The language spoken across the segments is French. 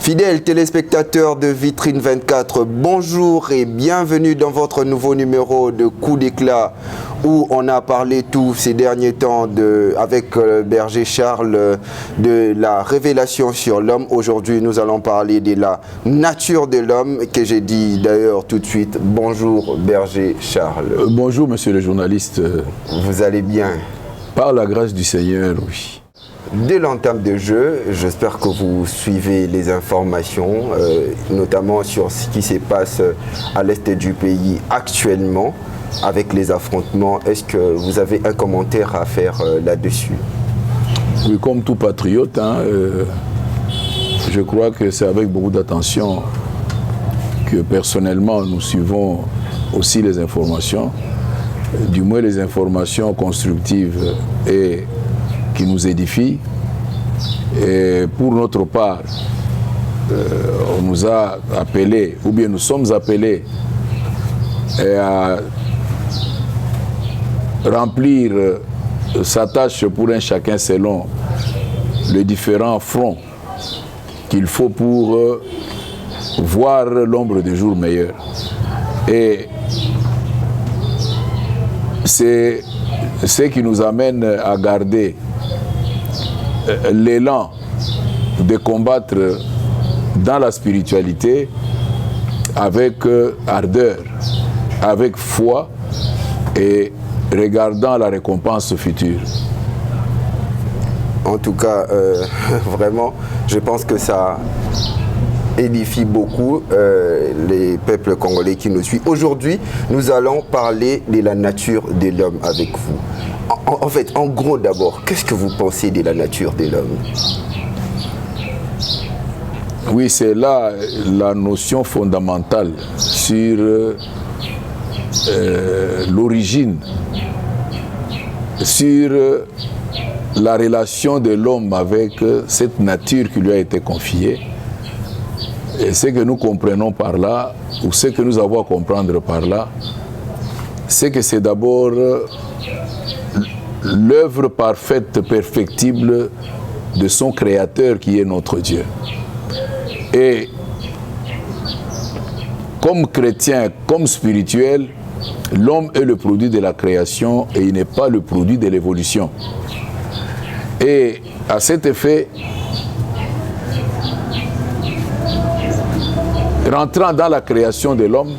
Fidèles téléspectateurs de Vitrine 24, bonjour et bienvenue dans votre nouveau numéro de Coup d'éclat où on a parlé tous ces derniers temps avec Berger Charles de la révélation sur l'homme. Aujourd'hui, nous allons parler de la nature de l'homme que j'ai dit d'ailleurs tout de suite. Bonjour Berger Charles. Bonjour monsieur le journaliste. Vous allez bien? Par la grâce du Seigneur, oui. Dès l'entame de jeu, j'espère que vous suivez les informations, notamment sur ce qui se passe à l'est du pays actuellement avec les affrontements. Est-ce que vous avez un commentaire à faire là-dessus? Oui, comme tout patriote, je crois que c'est avec beaucoup d'attention que personnellement nous suivons aussi les informations, du moins les informations constructives et qui nous édifie. Et pour notre part, on nous a appelés, ou bien nous sommes appelés à remplir sa tâche pour un chacun selon les différents fronts qu'il faut pour voir l'ombre des jours meilleurs. Et c'est ce qui nous amène à garder l'élan de combattre dans la spiritualité avec ardeur, avec foi et regardant la récompense future. En tout cas, vraiment, je pense que ça édifie beaucoup les peuples congolais qui nous suivent. Aujourd'hui, nous allons parler de la nature de l'homme avec vous. En fait, en gros d'abord, qu'est-ce que vous pensez de la nature de l'homme? Oui, c'est là la notion fondamentale sur l'origine, sur la relation de l'homme avec cette nature qui lui a été confiée. Et ce que nous comprenons par là, ou ce que nous avons à comprendre par là, c'est que c'est d'abord l'œuvre parfaite, perfectible de son Créateur qui est notre Dieu. Et comme chrétien, comme spirituel, l'homme est le produit de la création et il n'est pas le produit de l'évolution. Et à cet effet, rentrant dans la création de l'homme,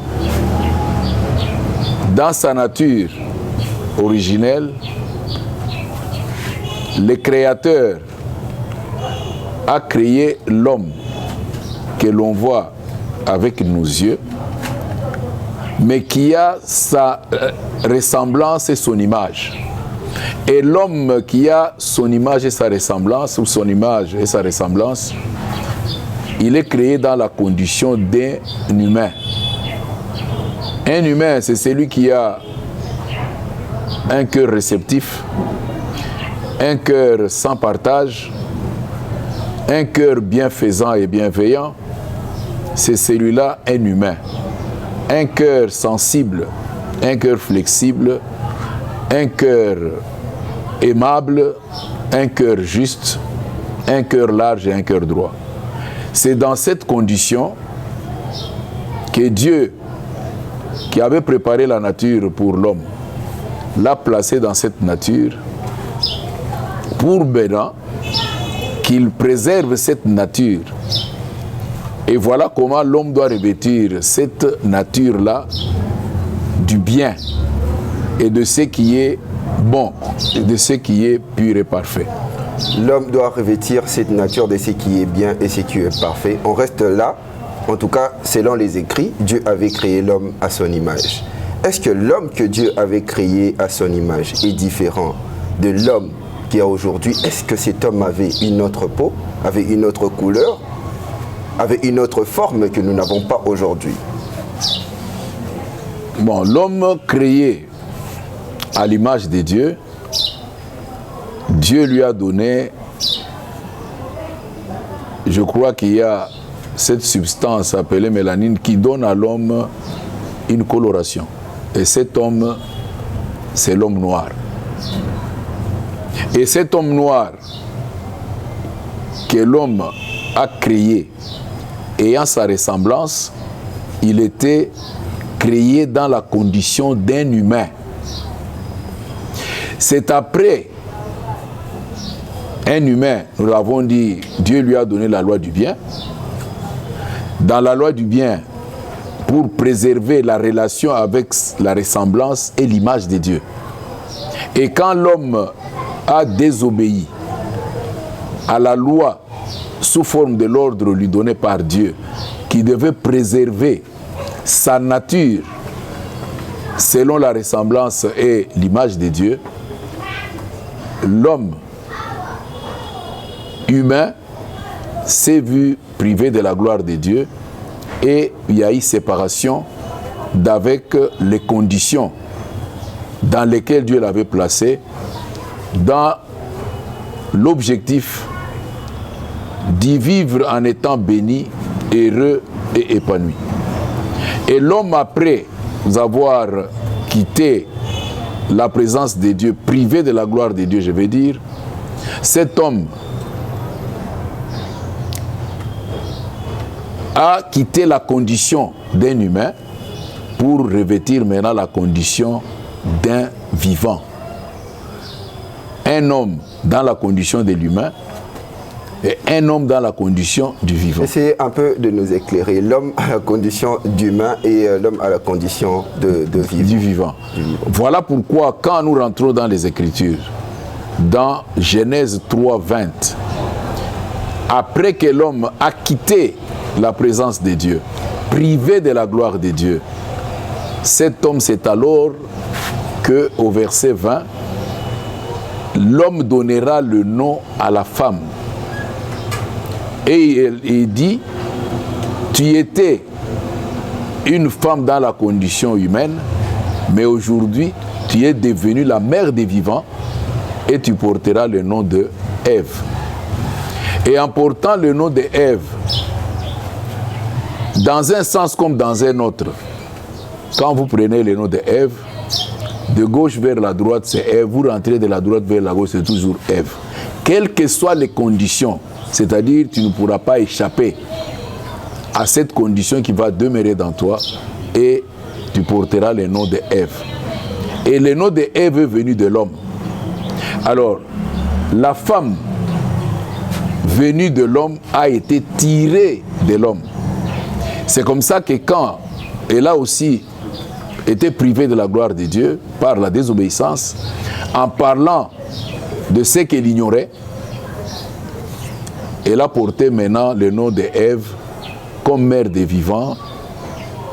dans sa nature originelle, le Créateur a créé l'homme que l'on voit avec nos yeux, mais qui a sa ressemblance et son image. Et l'homme qui a son image et sa ressemblance, ou son image et sa ressemblance, il est créé dans la condition d'un humain. Un humain, c'est celui qui a un cœur réceptif, un cœur sans partage, un cœur bienfaisant et bienveillant. C'est celui-là un humain. Un cœur sensible, un cœur flexible, un cœur aimable, un cœur juste, un cœur large et un cœur droit. C'est dans cette condition que Dieu, qui avait préparé la nature pour l'homme, l'a placé dans cette nature pour maintenant qu'il préserve cette nature. Et voilà comment l'homme doit revêtir cette nature-là du bien et de ce qui est bon, et de ce qui est pur et parfait. L'homme doit revêtir cette nature de ce qui est bien et ce qui est parfait. On reste là, en tout cas, selon les écrits, Dieu avait créé l'homme à son image. Est-ce que l'homme que Dieu avait créé à son image est différent de l'homme qu'il y a aujourd'hui? Est-ce que cet homme avait une autre peau, avait une autre couleur, avait une autre forme que nous n'avons pas aujourd'hui? Bon, l'homme créé à l'image de Dieu, Dieu lui a donné, je crois qu'il y a cette substance appelée mélanine qui donne à l'homme une coloration. Et cet homme, c'est l'homme noir. Et cet homme noir que l'homme a créé ayant sa ressemblance, il était créé dans la condition d'un humain. C'est après un humain, nous l'avons dit, Dieu lui a donné la loi du bien. Dans la loi du bien, pour préserver la relation avec la ressemblance et l'image de Dieu. Et quand l'homme a désobéi à la loi sous forme de l'ordre lui donné par Dieu, qui devait préserver sa nature selon la ressemblance et l'image de Dieu, l'homme humain s'est vu privé de la gloire de Dieu et il y a eu séparation d'avec les conditions dans lesquelles Dieu l'avait placé dans l'objectif d'y vivre en étant béni, heureux et épanoui. Et l'homme, après avoir quitté la présence de Dieu, privé de la gloire de Dieu, je vais dire, cet homme a quitté la condition d'un humain pour revêtir maintenant la condition d'un vivant. Un homme dans la condition de l'humain et un homme dans la condition du vivant. Essayez un peu de nous éclairer. L'homme à la condition d'humain et l'homme à la condition de vivant. Du vivant. Voilà pourquoi quand nous rentrons dans les Écritures, dans Genèse 3, 20, après que l'homme a quitté la présence de Dieu, privé de la gloire de Dieu, cet homme, c'est alors que, au verset 20, l'homme donnera le nom à la femme. Et il dit, tu étais une femme dans la condition humaine, mais aujourd'hui, tu es devenue la mère des vivants et tu porteras le nom de Ève. Et en portant le nom de Ève, dans un sens comme dans un autre, quand vous prenez le nom de Ève, de gauche vers la droite, c'est Ève. Vous rentrez de la droite vers la gauche, c'est toujours Ève. Quelles que soient les conditions, c'est-à-dire tu ne pourras pas échapper à cette condition qui va demeurer dans toi et tu porteras le nom de Ève. Et le nom de Ève est venu de l'homme. Alors, la femme venue de l'homme a été tirée de l'homme. C'est comme ça que quand elle a aussi été privée de la gloire de Dieu par la désobéissance, en parlant de ce qu'elle ignorait, elle a porté maintenant le nom de Ève comme mère des vivants,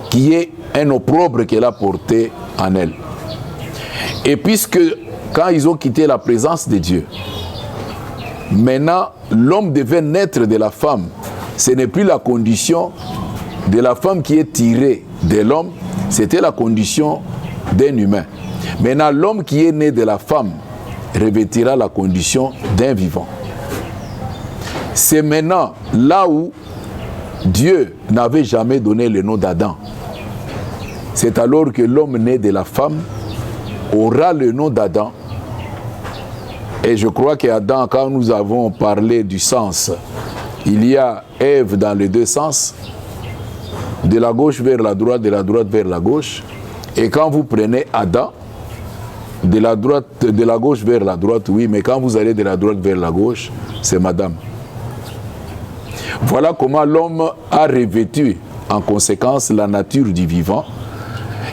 qui est un opprobre qu'elle a porté en elle. Et puisque quand ils ont quitté la présence de Dieu, maintenant l'homme devait naître de la femme. Ce n'est plus la condition de la femme qui est tirée de l'homme, c'était la condition d'un humain. Maintenant, l'homme qui est né de la femme revêtira la condition d'un vivant. C'est maintenant là où Dieu n'avait jamais donné le nom d'Adam. C'est alors que l'homme né de la femme aura le nom d'Adam. Et je crois qu'Adam, quand nous avons parlé du sens, il y a Ève dans les deux sens, de la gauche vers la droite, de la droite vers la gauche. Et quand vous prenez Adam, de la gauche vers la droite, oui, mais quand vous allez de la droite vers la gauche, c'est madame. Voilà comment l'homme a revêtu en conséquence la nature du vivant,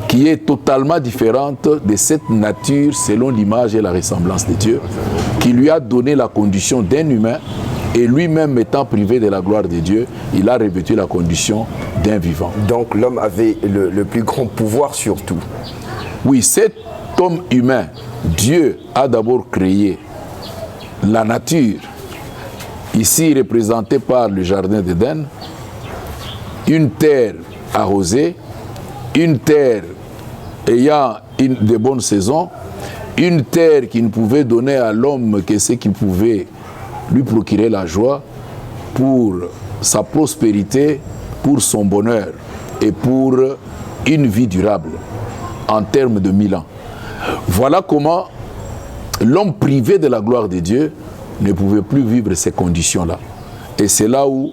qui est totalement différente de cette nature selon l'image et la ressemblance de Dieu, qui lui a donné la condition d'un humain, et lui-même étant privé de la gloire de Dieu, il a revêtu la condition d'un vivant. Donc l'homme avait le plus grand pouvoir sur tout. Oui, cet homme humain, Dieu a d'abord créé la nature, ici représentée par le jardin d'Éden, une terre arrosée, une terre ayant de bonnes saisons, une terre qui ne pouvait donner à l'homme que ce qui pouvait lui procurer la joie pour sa prospérité, pour son bonheur et pour une vie durable en termes de 1000 ans. Voilà comment l'homme privé de la gloire de Dieu ne pouvait plus vivre ces conditions-là. Et c'est là où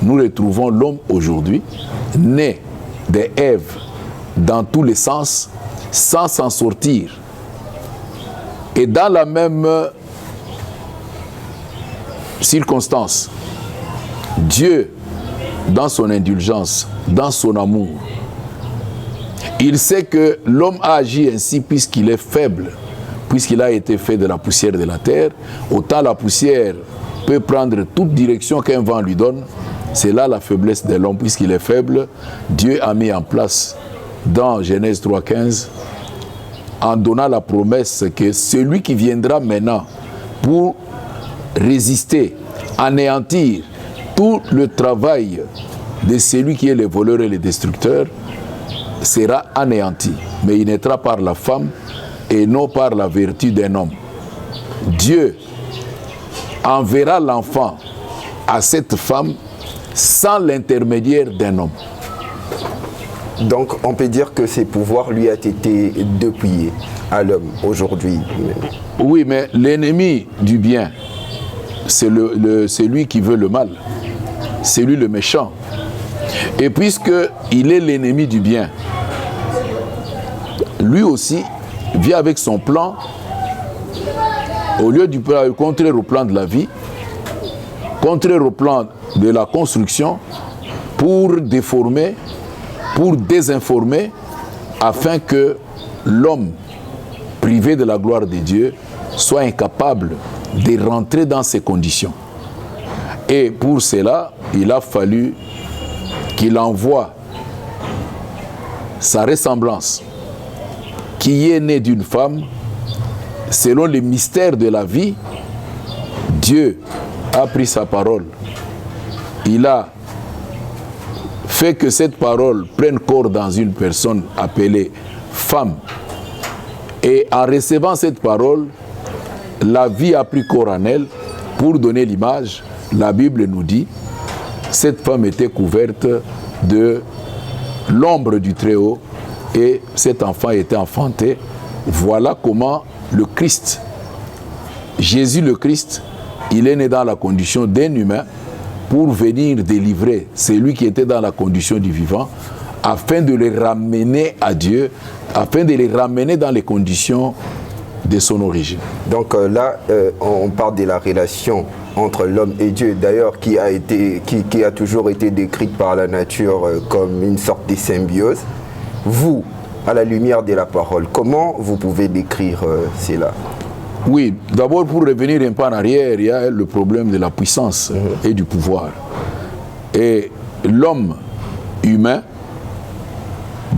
nous retrouvons l'homme aujourd'hui, né de Ève dans tous les sens, sans s'en sortir. Et dans la même circonstance, Dieu, dans son indulgence, dans son amour, il sait que l'homme a agi ainsi puisqu'il est faible, puisqu'il a été fait de la poussière de la terre. Autant la poussière peut prendre toute direction qu'un vent lui donne. C'est là la faiblesse de l'homme, puisqu'il est faible. Dieu a mis en place dans Genèse 3,15, en donnant la promesse que celui qui viendra maintenant pour résister, anéantir tout le travail de celui qui est le voleur et le destructeur, sera anéanti. Mais il naîtra par la femme et non par la vertu d'un homme. Dieu enverra l'enfant à cette femme sans l'intermédiaire d'un homme. Donc on peut dire que ses pouvoirs lui ont été dépouillés à l'homme aujourd'hui. Oui, mais l'ennemi du bien, c'est lui qui veut le mal. C'est lui le méchant. Et puisqu'il est l'ennemi du bien, lui aussi vient avec son plan, au lieu du contraire au plan de la vie, contraire au plan de la construction, pour déformer, pour désinformer, afin que l'homme privé de la gloire de Dieu soit incapable de rentrer dans ces conditions. Et pour cela, il a fallu qu'il envoie sa ressemblance, qui est née d'une femme, selon les mystères de la vie. Dieu a pris sa parole. Il a fait que cette parole prenne corps dans une personne appelée femme. Et en recevant cette parole, la vie a pris corps en elle. Pour donner l'image, la Bible nous dit, cette femme était couverte de l'ombre du Très-Haut et cet enfant était enfanté. Voilà comment le Christ, Jésus le Christ, il est né dans la condition d'un humain pour venir délivrer celui qui était dans la condition du vivant, afin de les ramener à Dieu, afin de les ramener dans les conditions de son origine. Donc là, on parle de la relation entre l'homme et Dieu, d'ailleurs qui a toujours été décrite par la nature comme une sorte de symbiose. Vous, à la lumière de la parole, comment vous pouvez décrire cela? Oui, d'abord pour revenir un peu en arrière, il y a le problème de la puissance et du pouvoir. Et l'homme humain,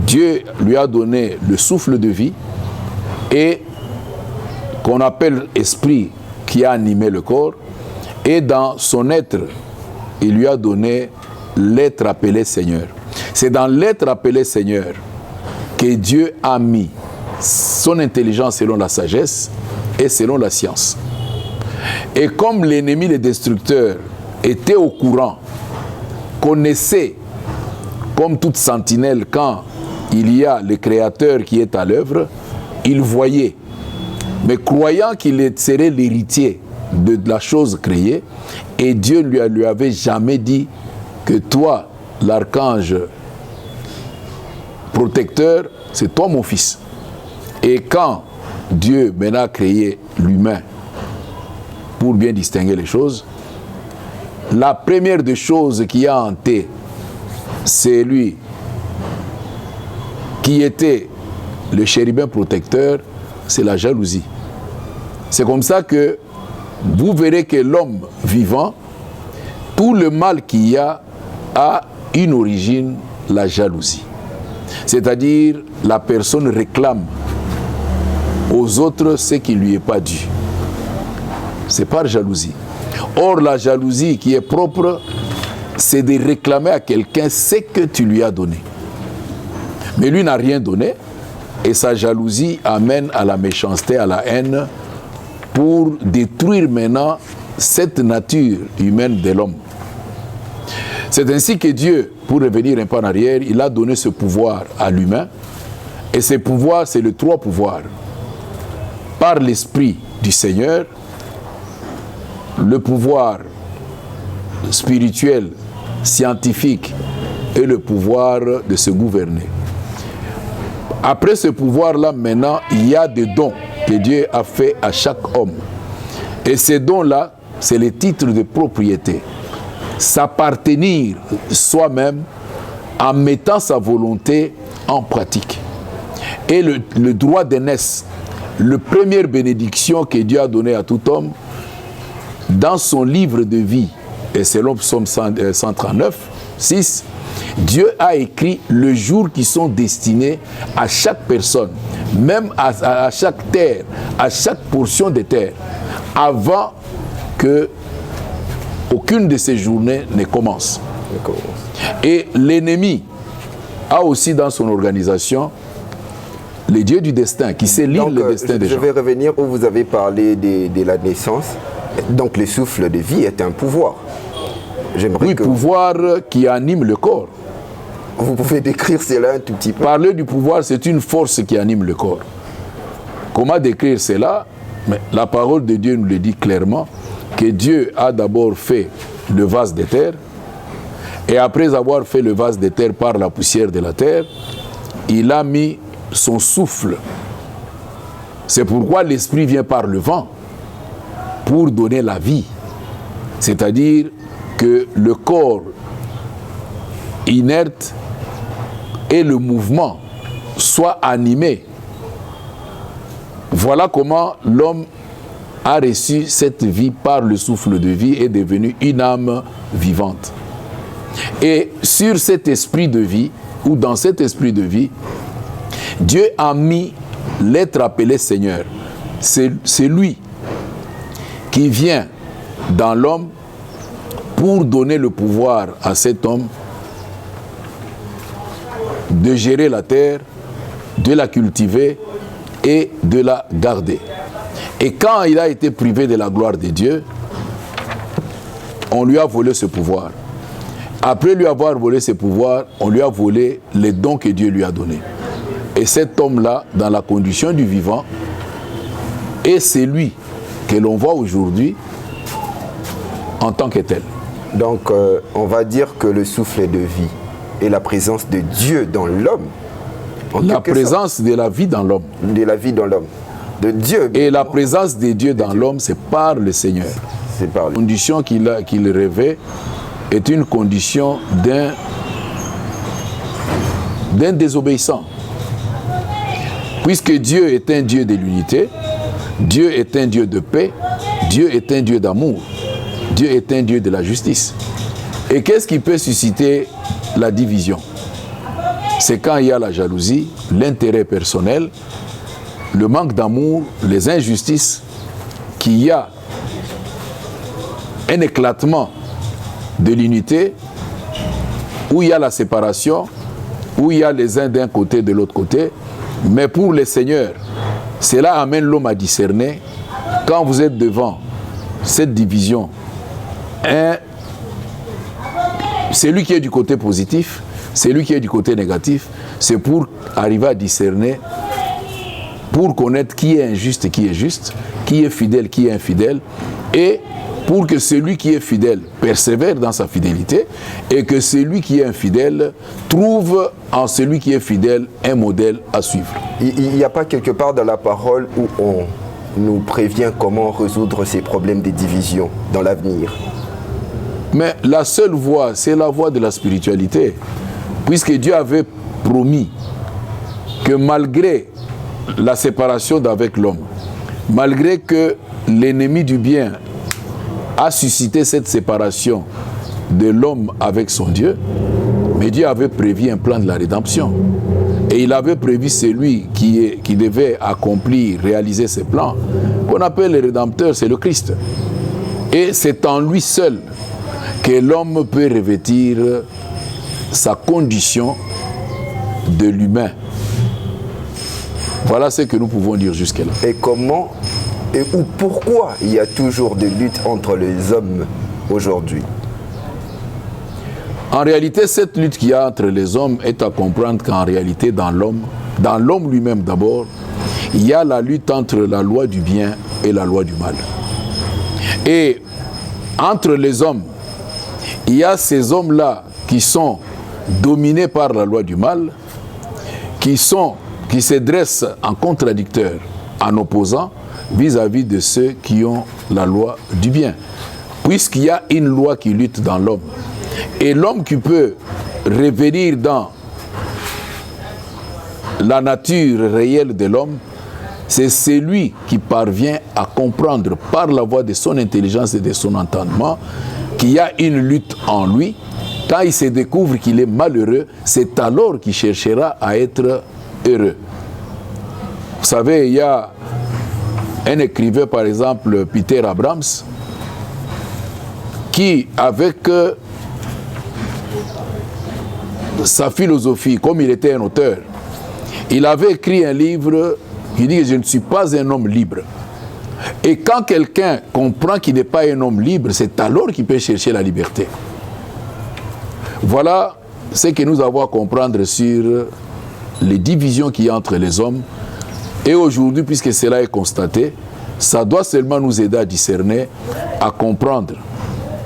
Dieu lui a donné le souffle de vie et qu'on appelle esprit qui a animé le corps, et dans son être, il lui a donné l'être appelé Seigneur. C'est dans l'être appelé Seigneur que Dieu a mis son intelligence selon la sagesse et selon la science. Et comme l'ennemi, le destructeur, était au courant, connaissait, comme toute sentinelle, quand il y a le Créateur qui est à l'œuvre, il voyait. Mais croyant qu'il serait l'héritier de la chose créée, et Dieu lui avait jamais dit que toi, l'archange protecteur, c'est toi mon fils. Et quand Dieu maintenant a créé l'humain pour bien distinguer les choses, la première des choses qui a hanté, c'est lui qui était le chérubin protecteur, c'est la jalousie. C'est comme ça que vous verrez que l'homme vivant, tout le mal qu'il y a une origine, la jalousie. C'est-à-dire, la personne réclame aux autres ce qui ne lui est pas dû. C'est par jalousie. Or, la jalousie qui est propre, c'est de réclamer à quelqu'un ce que tu lui as donné. Mais lui n'a rien donné, et sa jalousie amène à la méchanceté, à la haine, pour détruire maintenant cette nature humaine de l'homme. C'est ainsi que Dieu, pour revenir un peu en arrière, il a donné ce pouvoir à l'humain. Et ce pouvoir, c'est les trois pouvoirs. Par l'Esprit du Seigneur, le pouvoir spirituel scientifique et le pouvoir de se gouverner. Après ce pouvoir-là, maintenant, il y a des dons que Dieu a fait à chaque homme. Et ces dons-là, c'est les titres de propriété. S'appartenir soi-même en mettant sa volonté en pratique. Et le droit d'aînesse, la première bénédiction que Dieu a donnée à tout homme, dans son livre de vie, et selon Psaume 139, 6, Dieu a écrit le jour qui sont destinés à chaque personne, même à chaque terre, à chaque portion de terre, avant que aucune de ces journées ne commence. Et l'ennemi a aussi dans son organisation le Dieu du destin, qui sait lire le destin des gens. Je vais revenir où vous avez parlé de la naissance. Donc le souffle de vie est un pouvoir. Oui, pouvoir qui anime le corps. Vous pouvez décrire cela un tout petit peu? Parler du pouvoir, c'est une force qui anime le corps. Comment décrire cela? Mais la parole de Dieu nous le dit clairement, que Dieu a d'abord fait le vase de terre, et après avoir fait le vase de terre par la poussière de la terre, il a mis son souffle. C'est pourquoi l'esprit vient par le vent, pour donner la vie. C'est-à-dire que le corps inerte et le mouvement soient animés. Voilà comment l'homme a reçu cette vie par le souffle de vie et est devenu une âme vivante. Et sur cet esprit de vie, ou dans cet esprit de vie, Dieu a mis l'être appelé Seigneur. C'est lui qui vient dans l'homme pour donner le pouvoir à cet homme de gérer la terre, de la cultiver et de la garder. Et quand il a été privé de la gloire de Dieu, on lui a volé ce pouvoir. Après lui avoir volé ce pouvoir, on lui a volé les dons que Dieu lui a donnés. Et cet homme-là, dans la condition du vivant, est celui que l'on voit aujourd'hui en tant que tel. Donc, on va dire que le souffle de vie et la présence de Dieu dans l'homme. La présence de la vie dans l'homme. De la vie dans l'homme. De Dieu. Et la présence de Dieu dans l'homme, c'est par le Seigneur. C'est par lui. La condition qu'il revêt est une condition d'un désobéissant. Puisque Dieu est un Dieu de l'unité, Dieu est un Dieu de paix, Dieu est un Dieu d'amour, Dieu est un Dieu de la justice. Et qu'est-ce qui peut susciter la division? C'est quand il y a la jalousie, l'intérêt personnel, le manque d'amour, les injustices, qu'il y a un éclatement de l'unité, où il y a la séparation, où il y a les uns d'un côté, de l'autre côté. Mais pour les seigneurs, cela amène l'homme à discerner, quand vous êtes devant cette division, celui qui est du côté positif, celui qui est du côté négatif, c'est pour arriver à discerner, pour connaître qui est injuste et qui est juste, qui est fidèle, qui est infidèle, et pour que celui qui est fidèle persévère dans sa fidélité et que celui qui est infidèle trouve en celui qui est fidèle un modèle à suivre. Il n'y a pas quelque part dans la parole où on nous prévient comment résoudre ces problèmes de division dans l'avenir? Mais la seule voie, c'est la voie de la spiritualité. Puisque Dieu avait promis que malgré la séparation d'avec l'homme, malgré que l'ennemi du bien a suscité cette séparation de l'homme avec son Dieu, mais Dieu avait prévu un plan de la rédemption. Et il avait prévu celui qui devait accomplir, réaliser ces plans, qu'on appelle le Rédempteur, c'est le Christ. Et c'est en lui seul que l'homme peut revêtir sa condition de l'humain. Voilà ce que nous pouvons dire jusque-là. Et comment et ou pourquoi il y a toujours des luttes entre les hommes aujourd'hui? En réalité, cette lutte qu'il y a entre les hommes est à comprendre qu'en réalité, dans l'homme lui-même d'abord, il y a la lutte entre la loi du bien et la loi du mal. Et entre les hommes, il y a ces hommes-là qui sont dominés par la loi du mal, qui se dressent en contradicteur, en opposant vis-à-vis de ceux qui ont la loi du bien. Puisqu'il y a une loi qui lutte dans l'homme. Et l'homme qui peut revenir dans la nature réelle de l'homme, c'est celui qui parvient à comprendre par la voie de son intelligence et de son entendement qu'il y a une lutte en lui. Quand il se découvre qu'il est malheureux, c'est alors qu'il cherchera à être heureux. Vous savez, il y a un écrivain, par exemple, Peter Abrams, qui, avec sa philosophie, comme il était un auteur, il avait écrit un livre qui dit que je ne suis pas un homme libre. Et quand quelqu'un comprend qu'il n'est pas un homme libre, c'est alors qu'il peut chercher la liberté. Voilà ce que nous avons à comprendre sur les divisions qu'il y a entre les hommes. Et aujourd'hui, puisque cela est constaté, ça doit seulement nous aider à discerner, à comprendre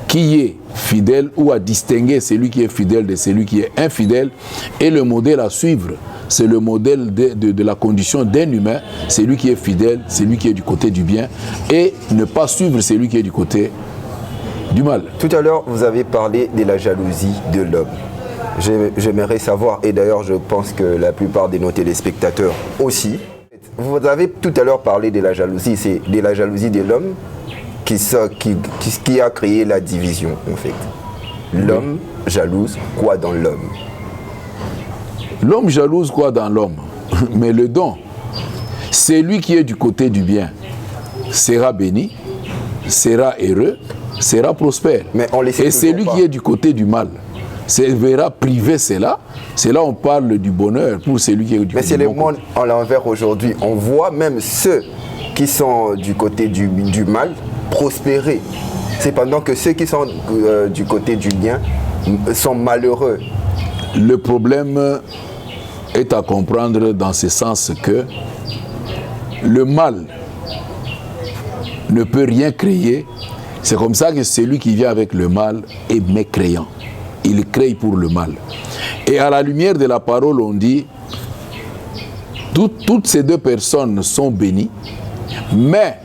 qui est fidèle ou à distinguer celui qui est fidèle de celui qui est infidèle. Et le modèle à suivre, c'est le modèle de la condition d'un humain, celui qui est fidèle, celui qui est du côté du bien, et ne pas suivre celui qui est du côté du mal. Tout à l'heure, vous avez parlé de la jalousie de l'homme. J'aimerais savoir, et d'ailleurs je pense que la plupart de nos téléspectateurs aussi, vous avez tout à l'heure parlé de la jalousie, c'est de la jalousie de l'homme qui a créé la division en fait. L'homme jalouse quoi dans l'homme? L'homme jalouse quoi dans l'homme? Mais le don, celui qui est du côté du bien sera béni, sera heureux, sera prospère. Mais on et celui qui est du côté du mal se verra privé, c'est là on parle du bonheur pour celui qui est du côté du mal. Mais c'est le monde à l'envers aujourd'hui. On voit même ceux qui sont du côté du mal prospérer. C'est pendant que ceux qui sont du côté du bien sont malheureux. Le problème est à comprendre dans ce sens que le mal ne peut rien créer. C'est comme ça que celui qui vient avec le mal est mécréant. Il crée pour le mal. Et à la lumière de la parole, on dit toutes ces deux personnes sont bénies, mais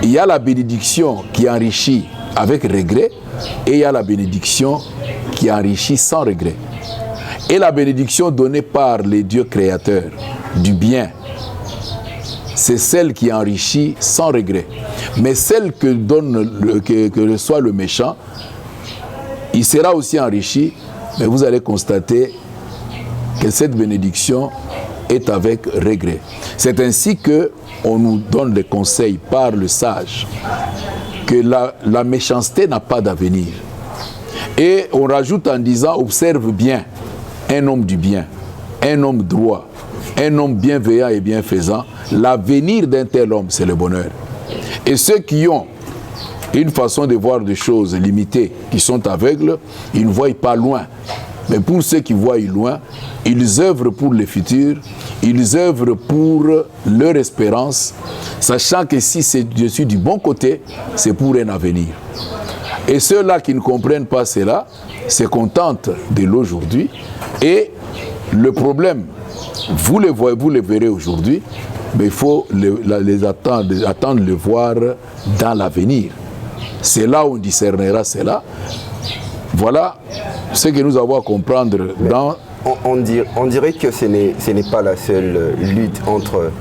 il y a la bénédiction qui enrichit avec regret et il y a la bénédiction qui enrichit sans regret. Et la bénédiction donnée par les dieux créateurs du bien, c'est celle qui enrichit sans regret. Mais celle que reçoit le méchant, il sera aussi enrichi, mais vous allez constater que cette bénédiction est avec regret. C'est ainsi qu'on nous donne des conseils par le sage, que la méchanceté n'a pas d'avenir. Et on rajoute en disant, observe bien, un homme du bien, un homme droit, un homme bienveillant et bienfaisant, l'avenir d'un tel homme, c'est le bonheur. Et ceux qui ont une façon de voir des choses limitées, qui sont aveugles, ils ne voient pas loin. Mais pour ceux qui voient loin, ils œuvrent pour le futur, ils œuvrent pour leur espérance, sachant que si je suis du bon côté, c'est pour un avenir. Et ceux-là qui ne comprennent pas cela se contentent de l'aujourd'hui. Et le problème, vous le verrez aujourd'hui, mais il faut les attendre le voir dans l'avenir. C'est là où on discernera cela. Voilà ce que nous avons à comprendre dans... On dirait que ce n'est pas la seule lutte entre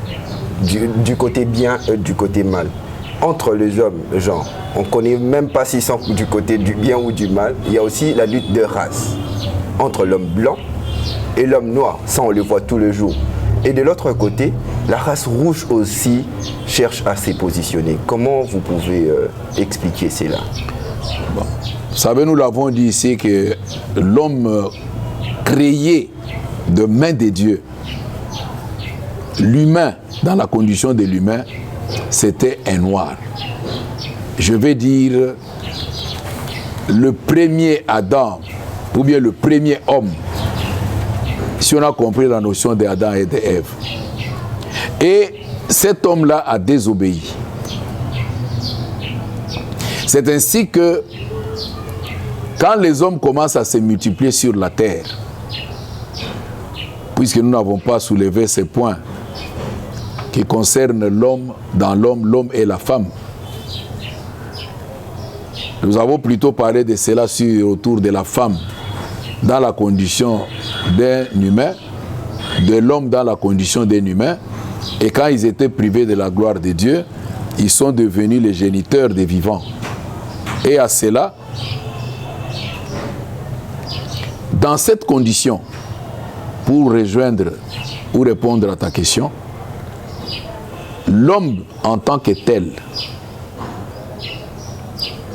du côté bien et du côté mal. Entre les hommes, genre, on ne connaît même pas s'ils sont du côté du bien ou du mal. Il y a aussi la lutte de race entre l'homme blanc et l'homme noir. Ça, on le voit tous les jours. Et de l'autre côté, la race rouge aussi cherche à se positionner. Comment vous pouvez expliquer cela? Bon. Vous savez, nous l'avons dit ici que l'homme créé de main de Dieu, l'humain, dans la condition de l'humain, c'était un noir. Je vais dire le premier Adam, ou bien le premier homme, si on a compris la notion d'Adam et d'Ève. Et cet homme-là a désobéi. C'est ainsi que Quand les hommes commencent à se multiplier sur la terre, puisque nous n'avons pas soulevé ces points qui concernent l'homme, dans l'homme et la femme, nous avons plutôt parlé de cela autour de la femme dans la condition d'un humain, de l'homme dans la condition d'un humain, et quand ils étaient privés de la gloire de Dieu, ils sont devenus les géniteurs des vivants. Et à cela, dans cette condition, pour rejoindre ou répondre à ta question, l'homme en tant que tel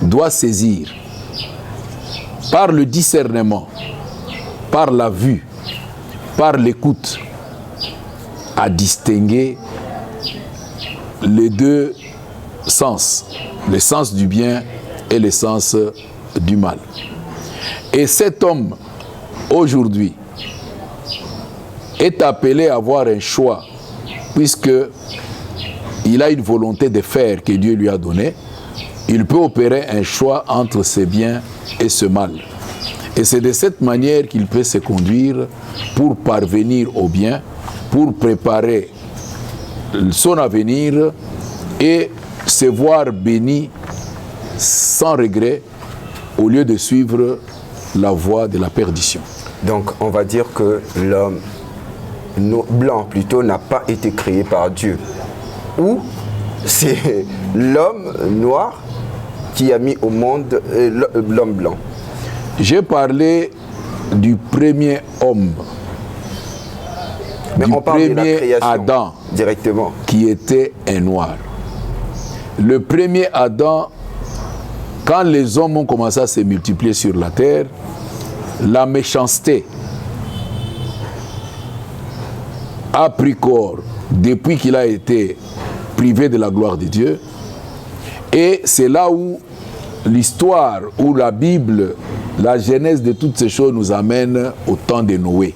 doit saisir par le discernement, par la vue, par l'écoute, à distinguer les deux sens, le sens du bien et le sens du mal. Et cet homme, aujourd'hui, est appelé à avoir un choix, puisqu'il a une volonté de faire que Dieu lui a donnée. Il peut opérer un choix entre ce bien et ce mal. Et c'est de cette manière qu'il peut se conduire pour parvenir au bien, pour préparer son avenir et se voir béni sans regret au lieu de suivre la voie de la perdition. Donc on va dire que l'homme blanc plutôt n'a pas été créé par Dieu. Ou c'est l'homme noir qui a mis au monde l'homme blanc. J'ai parlé du premier homme, mais du on parle de la premier création Adam, directement, qui était un noir. Le premier Adam, quand les hommes ont commencé à se multiplier sur la terre, la méchanceté a pris corps depuis qu'il a été privé de la gloire de Dieu. Et c'est là où l'histoire, où la Bible, la genèse de toutes ces choses nous amène au temps de Noé.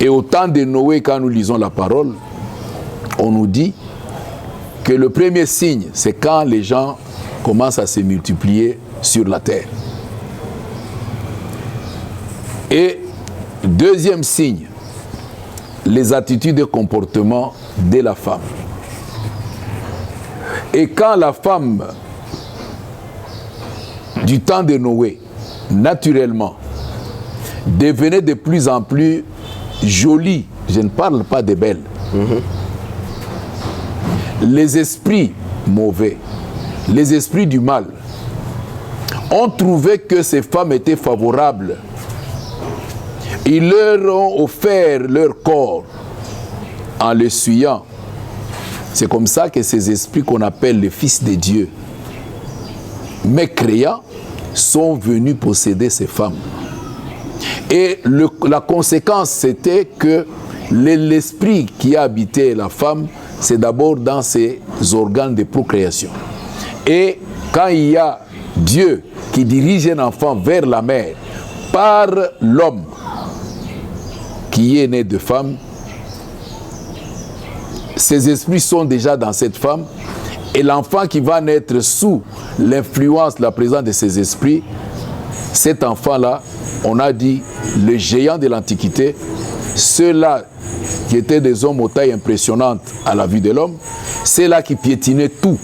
Et au temps de Noé, quand nous lisons la parole, on nous dit que le premier signe, c'est quand les gens commencent à se multiplier sur la terre. Et deuxième signe, les attitudes et comportements de la femme. Et quand la femme du temps de Noé, naturellement, devenait de plus en plus jolie, je ne parle pas de belle, les esprits mauvais, les esprits du mal, ont trouvé que ces femmes étaient favorables. Ils leur ont offert leur corps en les suyant. C'est comme ça que ces esprits qu'on appelle les fils de Dieu, mécréants, sont venus posséder ces femmes. Et la conséquence, c'était que l'esprit qui a habité la femme, c'est d'abord dans ses organes de procréation. Et quand il y a Dieu qui dirige un enfant vers la mère par l'homme qui est né de femme, ces esprits sont déjà dans cette femme, et l'enfant qui va naître sous l'influence, la présence de ces esprits, cet enfant-là, on a dit, le géant de l'Antiquité, ceux-là qui étaient des hommes aux tailles impressionnantes à la vue de l'homme, ceux-là qui piétinaient tout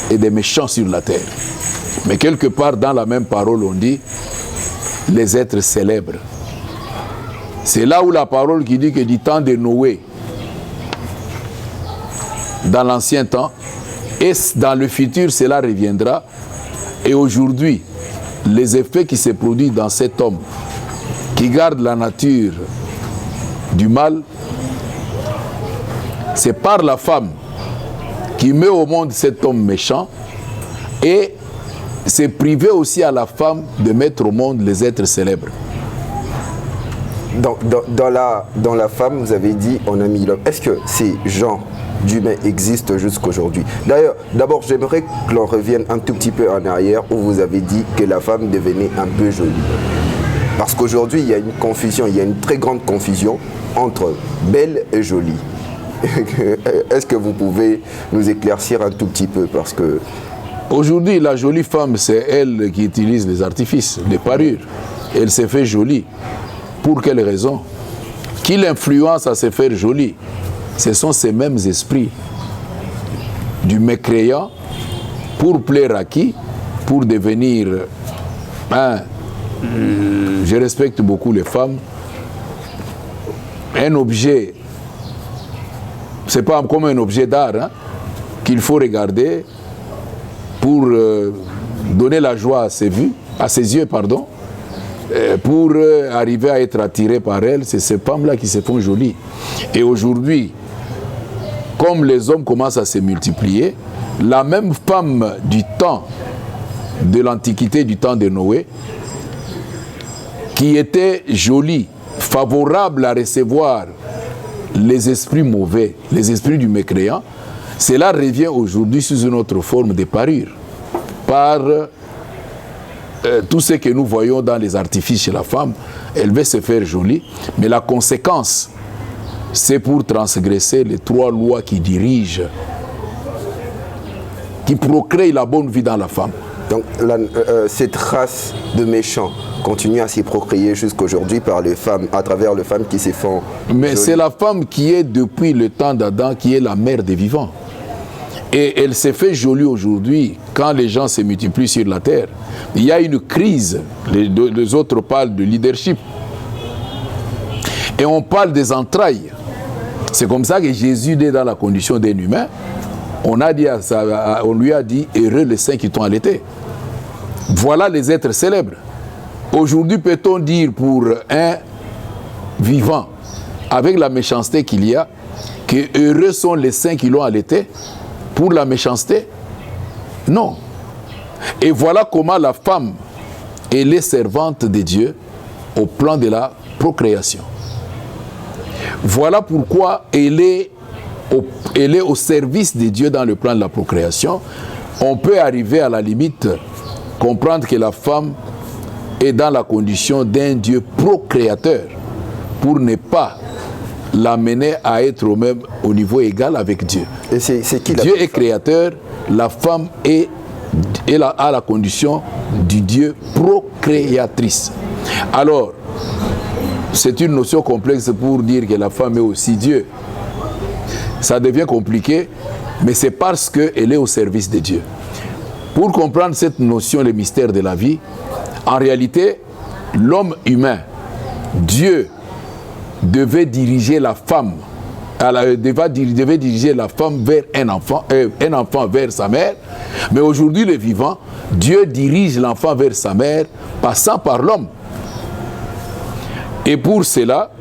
et des méchants sur la terre. Mais quelque part dans la même parole, on dit les êtres célèbres. C'est là où la parole qui dit que du temps de Noé, dans l'ancien temps, et dans le futur, cela reviendra. Et aujourd'hui, les effets qui se produisent dans cet homme, qui garde la nature du mal, c'est par la femme qui met au monde cet homme méchant, et c'est privé aussi à la femme de mettre au monde les êtres célèbres. Dans la femme, vous avez dit, on a mis l'homme. Est-ce que ces genres d'humains existent jusqu'aujourd'hui? D'ailleurs, d'abord, j'aimerais que l'on revienne un tout petit peu en arrière où vous avez dit que la femme devenait un peu jolie. Parce qu'aujourd'hui, il y a une confusion, il y a une très grande confusion entre belle et jolie. Est-ce que vous pouvez nous éclaircir un tout petit peu? Parce que Aujourd'hui, la jolie femme, c'est elle qui utilise les artifices, les parures. Elle s'est fait jolie. Pour quelle raison? Qui l'influence à se faire jolie? Ce sont ces mêmes esprits du mécréant. Pour plaire à qui? Pour devenir... je respecte beaucoup les femmes. Un objet, c'est pas comme un objet d'art, hein, qu'il faut regarder pour donner la joie à ses yeux, pardon, pour arriver à être attiré par elles. C'est ces femmes-là qui se font jolies. Et aujourd'hui, comme les hommes commencent à se multiplier, la même femme du temps de l'Antiquité, du temps de Noé, qui était jolie, favorable à recevoir les esprits mauvais, les esprits du mécréant, cela revient aujourd'hui sous une autre forme de parure, par tout ce que nous voyons dans les artifices chez la femme. Elle veut se faire jolie, mais la conséquence, c'est pour transgresser les 3 lois qui dirigent, qui procréent la bonne vie dans la femme. Donc cette race de méchants continue à s'y procréer jusqu'aujourd'hui par les femmes, à travers les femmes qui se font... Mais c'est la femme qui est depuis le temps d'Adam, qui est la mère des vivants. Et elle s'est fait jolie aujourd'hui quand les gens se multiplient sur la terre. Il y a une crise, les autres parlent de leadership. Et on parle des entrailles. C'est comme ça que Jésus est dans la condition d'un humain. On lui a dit, heureux les saints qui t'ont allaité. Voilà les êtres célèbres. Aujourd'hui, peut-on dire pour un vivant, avec la méchanceté qu'il y a, que heureux sont les saints qui l'ont allaité pour la méchanceté? Non. Et voilà comment la femme, elle est servante de Dieu au plan de la procréation. Voilà pourquoi elle est au service de Dieu dans le plan de la procréation. On peut arriver à la limite, comprendre que la femme est dans la condition d'un Dieu procréateur pour ne pas l'amener à être au niveau égal avec Dieu. Et c'est qui Dieu est créateur, la femme a la condition du Dieu procréatrice. Alors, c'est une notion complexe pour dire que la femme est aussi Dieu. Ça devient compliqué, mais c'est parce qu'elle est au service de Dieu. Pour comprendre cette notion, le mystère de la vie, en réalité, l'homme humain, Dieu devait diriger la femme, devait diriger la femme vers un enfant vers sa mère, mais aujourd'hui, le vivant, Dieu dirige l'enfant vers sa mère, passant par l'homme. Et pour cela,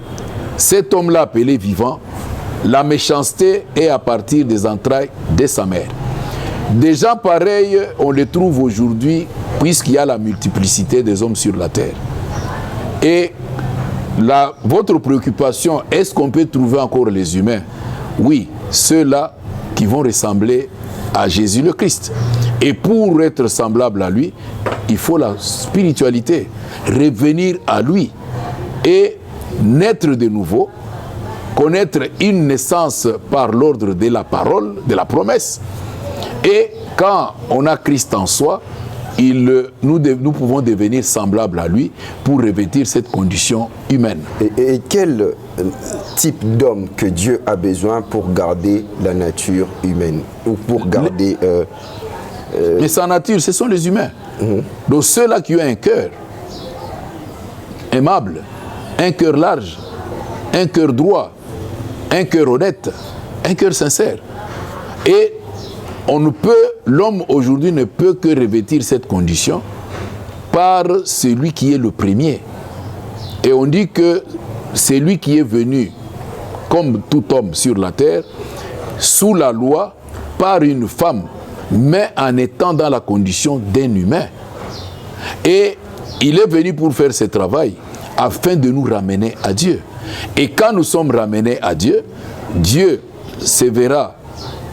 cet homme-là appelé vivant, la méchanceté est à partir des entrailles de sa mère. Des gens pareils, on les trouve aujourd'hui, puisqu'il y a la multiplicité des hommes sur la terre. Et votre préoccupation, est-ce qu'on peut trouver encore les humains? Oui, ceux-là qui vont ressembler à Jésus le Christ. Et pour être semblable à lui, il faut la spiritualité, revenir à lui et naître de nouveau, connaître une naissance par l'ordre de la parole, de la promesse. Et quand on a Christ en soi, nous pouvons devenir semblables à lui pour revêtir cette condition humaine. Et quel type d'homme que Dieu a besoin pour garder la nature humaine ou pour garder... Mais sa nature, ce sont les humains. Donc ceux-là qui ont un cœur aimable, un cœur large, un cœur droit, un cœur honnête, un cœur sincère. Et l'homme aujourd'hui ne peut que revêtir cette condition par celui qui est le premier. Et on dit que c'est lui qui est venu, comme tout homme sur la terre, sous la loi, par une femme, mais en étant dans la condition d'un humain. Et il est venu pour faire ce travail, afin de nous ramener à Dieu. Et quand nous sommes ramenés à Dieu, Dieu se verra.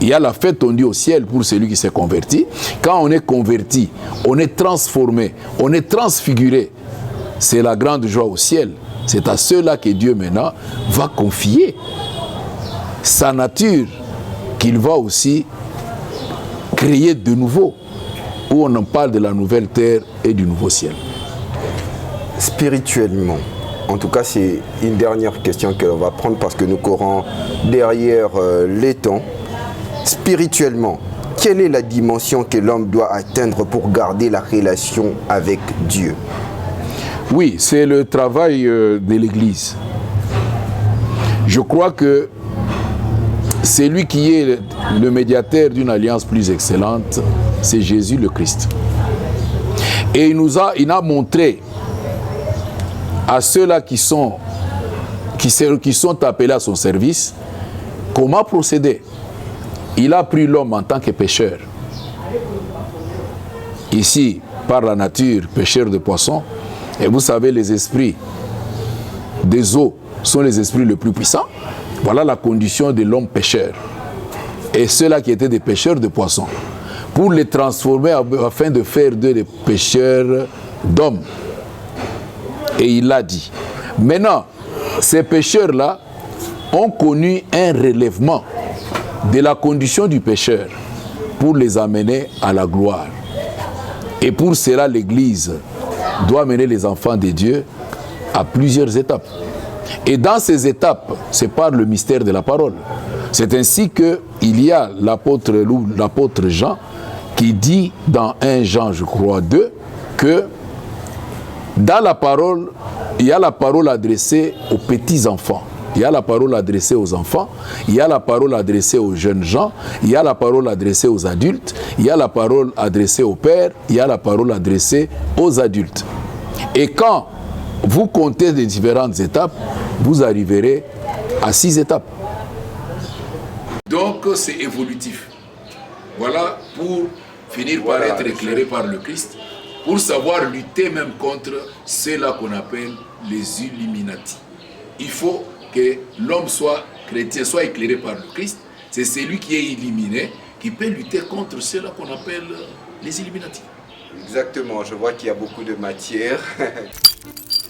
Il y a la fête, on dit, au ciel pour celui qui s'est converti. Quand on est converti, on est transformé, on est transfiguré. C'est la grande joie au ciel. C'est à ceux-là que Dieu maintenant va confier sa nature, qu'il va aussi créer de nouveau. où on en parle de la nouvelle terre et du nouveau ciel. Spirituellement, en tout cas, c'est une dernière question que l'on va prendre parce que nous courons derrière les temps. Spirituellement, quelle est la dimension que l'homme doit atteindre pour garder la relation avec Dieu? Oui, c'est le travail de l'Église. Je crois que c'est lui qui est le médiateur d'une alliance plus excellente, c'est Jésus le Christ. Et il a montré à ceux-là qui sont appelés à son service comment procéder. Il a pris l'homme en tant que pécheur. Ici, par la nature, pécheur de poissons. Et vous savez, les esprits des eaux sont les esprits les plus puissants. Voilà la condition de l'homme pécheur. Et ceux-là qui étaient des pêcheurs de poissons, pour les transformer afin de faire d'eux des pêcheurs d'hommes. Et il l'a dit. Maintenant, ces pêcheurs-là ont connu un relèvement de la condition du pécheur pour les amener à la gloire. Et pour cela, l'Église doit mener les enfants de Dieu à plusieurs étapes. Et dans ces étapes, c'est par le mystère de la parole. C'est ainsi qu'il y a l'apôtre Jean qui dit dans 1 Jean, je crois, 2, que dans la parole, il y a la parole adressée aux petits-enfants. Il y a la parole adressée aux enfants, il y a la parole adressée aux jeunes gens, il y a la parole adressée aux adultes, il y a la parole adressée aux pères, il y a la parole adressée aux adultes. Et quand vous comptez les différentes étapes, vous arriverez à 6 étapes. Donc c'est évolutif. Voilà pour finir par être éclairé par le Christ, pour savoir lutter même contre ceux-là qu'on appelle les Illuminati. Il faut que l'homme soit chrétien, soit éclairé par le Christ. C'est celui qui est illuminé qui peut lutter contre ceux-là qu'on appelle les Illuminati. Exactement, je vois qu'il y a beaucoup de matière.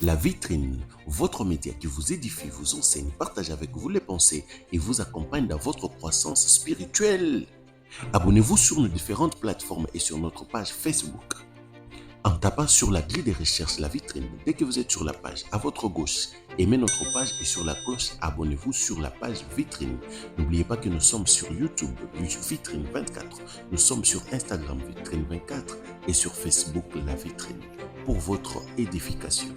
La vitrine, votre média qui vous édifie, vous enseigne, partage avec vous les pensées et vous accompagne dans votre croissance spirituelle. Abonnez-vous sur nos différentes plateformes et sur notre page Facebook. En tapant sur la grille de recherche La Vitrine, dès que vous êtes sur la page à votre gauche, aimez notre page et sur la cloche, abonnez-vous sur la page Vitrine. N'oubliez pas que nous sommes sur YouTube, Vitrine 24, nous sommes sur Instagram Vitrine 24 et sur Facebook La Vitrine pour votre édification.